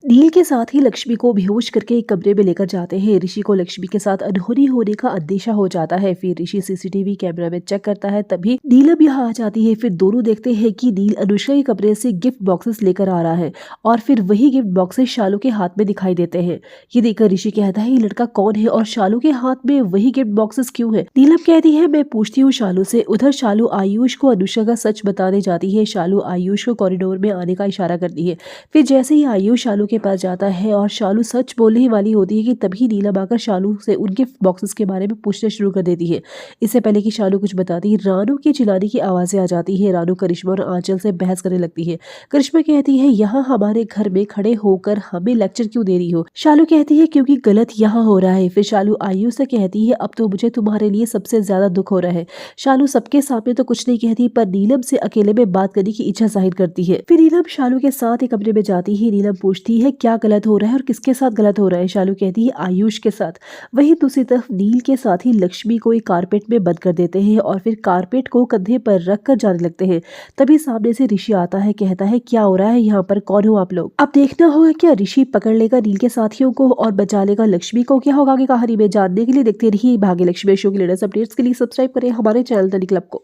नील के साथ ही लक्ष्मी को बेहोश करके एक कमरे में लेकर जाते हैं। ऋषि को लक्ष्मी के साथ अनहोनी होने का अंदेशा हो जाता है। फिर ऋषि सीसीटीवी कैमरा में चेक करता है, तभी नीलम यहाँ आ जाती है। फिर दोनों देखते हैं कि नील अनुष्का के कमरे से गिफ्ट बॉक्सेस लेकर आ रहा है और फिर वही गिफ्ट बॉक्सेस शालू के हाथ में दिखाई देते हैं। ये देखकर ऋषि कहता है, ये लड़का कौन है और शालू के हाथ में वही गिफ्ट बॉक्सेस क्यों है? नीलम कहती है, मैं पूछती हूँ शालू से। उधर शालू आयुष को अनुष्का का सच बताने जाती है। शालू आयुष को कॉरिडोर में आने का इशारा करती है। फिर जैसे ही आयुष शालू के पास जाता है और शालू सच बोलने ही वाली होती है कि तभी नीलम आकर शालू से उन गिफ्ट बॉक्सेस के बारे में पूछना शुरू कर देती है। इससे पहले कि शालू कुछ बताती, रानू की चिल्लाने की आवाजें आ जाती है। रानू करिश्मा और आंचल से बहस करने लगती है। करिश्मा कहती है, यहाँ हमारे घर में खड़े होकर हमें लेक्चर क्यों दे रही हो? शालू कहती है, क्योंकि गलत यहाँ हो रहा है। फिर शालू आयुष से कहती है, अब तो मुझे तुम्हारे लिए सबसे ज्यादा दुख हो रहा है। शालू सबके सामने तो कुछ नहीं कहती, पर नीलम से अकेले में बात करने की इच्छा जाहिर करती है। फिर नीलम शालू के साथ एक कमरे में जाती है। नीलम पूछती है, क्या गलत हो रहा है और किसके साथ गलत हो रहा है? शालू कहती है, आयुष के साथ। वहीं दूसरी तरफ नील के साथ ही लक्ष्मी को एक कारपेट में बंद कर देते हैं और फिर कारपेट को कंधे पर रख कर जाने लगते हैं। तभी सामने से ऋषि आता है, कहता है, क्या हो रहा है यहाँ पर? कौन हो आप लोग? अब देखना होगा क्या ऋषि पकड़ लेगा नील के साथियों को और बचा लेगा लक्ष्मी को। क्या होगा आगे कहानी में जानने के लिए देखते रहिए भाग्यलक्ष्मी शो की लेटेस्ट अपडेट्स के लिए सब्सक्राइब करें हमारे चैनल दैनिक क्लब को।